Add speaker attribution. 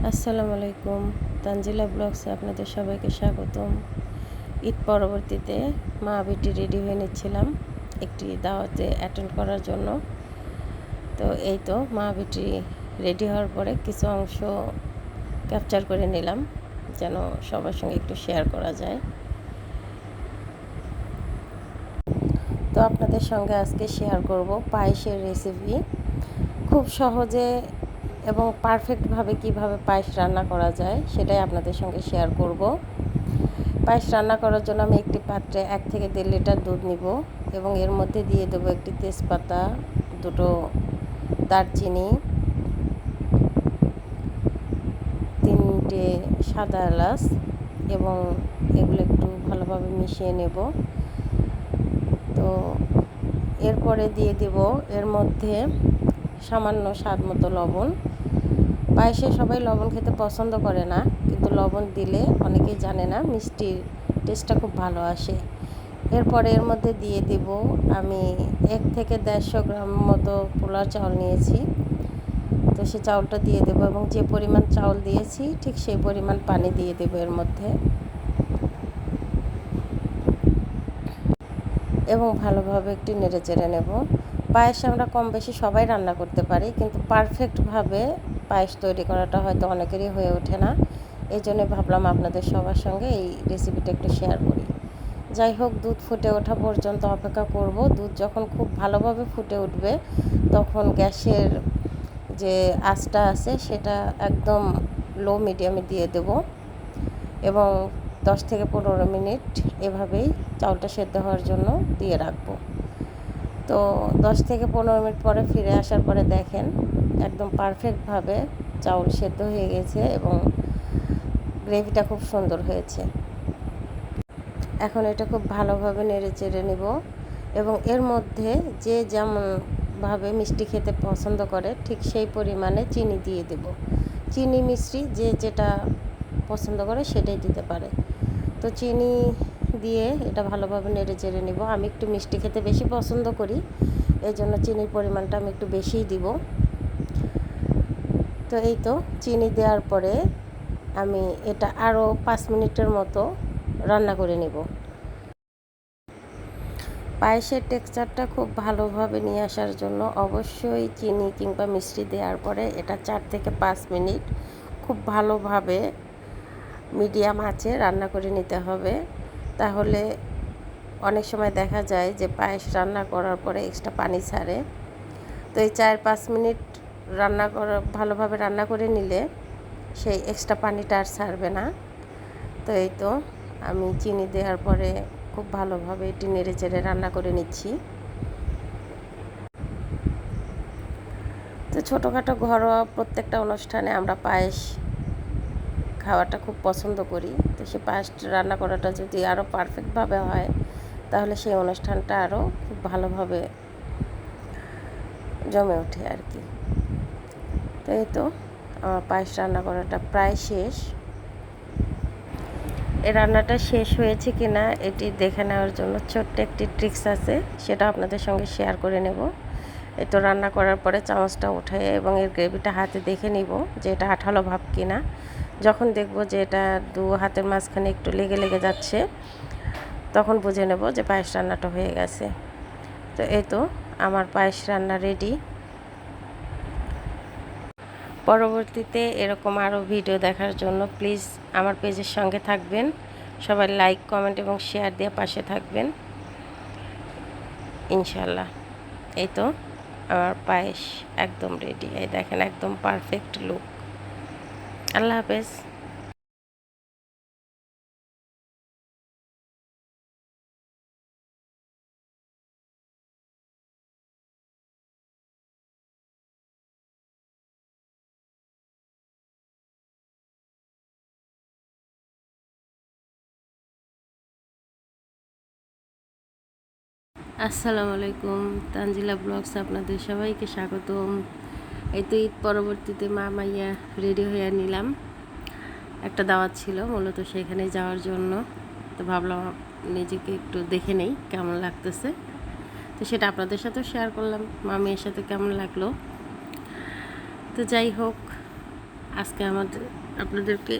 Speaker 1: আসসালামু আলাইকুম। তানজিলা ব্লগসে আপনাদের সবাইকে স্বাগতম। ঈদ পরবর্তীতে মা বেটি রেডি হয়ে নিচ্ছিলাম একটি দাওয়াতে অ্যাটেন্ড করার জন্য। তো এই তো মা বেটি রেডি হওয়ার পরে কিছু অংশ ক্যাপচার করে নিলাম যেন সবার সঙ্গে একটু শেয়ার করা যায়। তো আপনাদের সঙ্গে আজকে শেয়ার করব পায়েসের রেসিপি। খুব সহজে এবং পারফেক্টভাবে কিভাবে পায়েস রান্না করা যায় সেটাই আপনাদের সঙ্গে শেয়ার করব। পায়েস রান্না করার জন্য আমি একটি পাত্রে 1 থেকে 1.5 লিটার দুধ নিব এবং এর মধ্যে দিয়ে দেবো একটি তেজপাতা, দুটো দারচিনি, 3টে সাদা এলাচ এবং এগুলো একটু ভালোভাবে মিশিয়ে নেব। তো এরপরে দিয়ে দেব এর মধ্যে সামান্য স্বাদ মতো লবণ। পায়েসে সবাই লবণ খেতে পছন্দ করে না, কিন্তু লবণ দিলে অনেকেই জানে না মিষ্টির টেস্টটা খুব ভালো আসে। এরপরে এর মধ্যে দিয়ে দেব আমি 1 থেকে 150 গ্রাম মতো পোলাও চাউল নিয়েছি। তো সে চাউলটা দিয়ে দেব এবং যে পরিমাণ চাউল দিয়েছি ঠিক সেই পরিমাণ পানি দিয়ে দেব এর মধ্যে এবং ভালোভাবে একটু নেড়ে চেড়ে নেব। পায়েস আমরা কম বেশি সবাই রান্না করতে পারি, কিন্তু পারফেক্টভাবে পায়েস তৈরি করাটা হয়তো অনেকেরই হয়ে ওঠে না। এই জন্য ভাবলাম আপনাদের সবার সঙ্গে এই রেসিপিটা একটু শেয়ার করি। যাই হোক, দুধ ফুটে ওঠা পর্যন্ত অপেক্ষা করব। দুধ যখন খুব ভালোভাবে ফুটে উঠবে তখন গ্যাসের যে আঁচটা আছে সেটা একদম লো মিডিয়ামে দিয়ে দেব এবং 10 থেকে 15 মিনিট এভাবেই চাউলটা সেদ্ধ হওয়ার জন্য দিয়ে রাখবো। তো 10 থেকে 15 মিনিট পরে ফিরে আসার পরে দেখেন একদম পারফেক্টভাবে চাউল সেদ্ধ হয়ে গেছে এবং গ্রেভিটা খুব সুন্দর হয়েছে। এখন এটা খুব ভালোভাবে নেড়ে চেড়ে নেব এবং এর মধ্যে যে যেমনভাবে মিষ্টি খেতে পছন্দ করে ঠিক সেই পরিমাণে চিনি দিয়ে দেব। চিনি মিষ্টি যে যেটা পছন্দ করে সেটাই দিতে পারে। তো চিনি দিয়ে এটা ভালোভাবে নেড়ে চেড়ে নেব। আমি একটু মিষ্টি খেতে বেশি পছন্দ করি, এই জন্য চিনির পরিমাণটা আমি একটু বেশিই দিব। তো এই তো চিনি দেওয়ার পরে আমি এটা আরও 5 মিনিটের মতো রান্না করে নেব। পায়েসের টেক্সচারটা খুব ভালোভাবে নিয়ে আসার জন্য অবশ্যই চিনি কিংবা মিষ্টি দেওয়ার পরে এটা 4 থেকে 5 মিনিট খুব ভালোভাবে মিডিয়াম আঁচে রান্না করে নিতে হবে। তাহলে অনেক সময় দেখা যায় যে পায়েস রান্না করার পরে এক্সট্রা পানি ছাড়ে। তো এই 4-5 মিনিট ভালোভাবে রান্না করে নিলে সেই এক্সট্রা পানিটা আর ছাড়বে না। তো এই তো আমি চিনি দেওয়ার পরে খুব ভালোভাবে এটি নেড়ে চেড়ে রান্না করে নিচ্ছি। তো ছোটোখাটো ঘরোয়া প্রত্যেকটা অনুষ্ঠানে আমরা পায়েস খাওয়াটা খুব পছন্দ করি। তো সে পায়েস রান্না করাটা যদি আরও পারফেক্টভাবে হয় তাহলে সেই অনুষ্ঠানটা আরও খুব ভালোভাবে জমে ওঠে আর কি। তো এই তো আমার পায়েস রান্না করাটা প্রায় শেষ। এই রান্নাটা শেষ হয়েছে কি না এটি দেখে নেওয়ার জন্য ছোট্ট একটি ট্রিক্স আছে, সেটা আপনাদের সঙ্গে শেয়ার করে নেব। এই তো রান্না করার পরে চামচটা উঠে এবং এর গ্রেভিটা হাতে দেখে নিব যে এটা আঠালো ভাব কি না। যখন দেখব যে এটা দু হাতের মাঝখানে একটু লেগে লেগে যাচ্ছে তখন বুঝে নেব যে পায়েস রান্নাটা হয়ে গেছে। তো এই তো আমার পায়েস রান্না রেডি। পরবর্তীতে এরকম আরও ভিডিও দেখার জন্য প্লিজ আমার পেজের সঙ্গে থাকবেন। সবাই লাইক, কমেন্ট এবং শেয়ার দিয়ে পাশে থাকবেন ইনশাল্লাহ। এই তো আমার পায়েস একদম রেডি। এই দেখেন একদম পারফেক্ট লুক। আল্লাহ হাফেজ। আসসালামু আলাইকুম। তানজিলা ব্লগস আপনাদের সবাইকে স্বাগতম। এই তো ঈদ পরবর্তীতে মা মাইয়া রেডি হয়ে নিলাম। একটা দাওয়াত ছিল মূলত সেখানে যাওয়ার জন্য। তো ভাবলাম নিজেকে একটু দেখে নেই কেমন লাগতেছে। তো সেটা আপনাদের সাথেও শেয়ার করলাম মামির সাথে কেমন লাগলো। তো যাই হোক, আজকে আমাদের আপনাদেরকে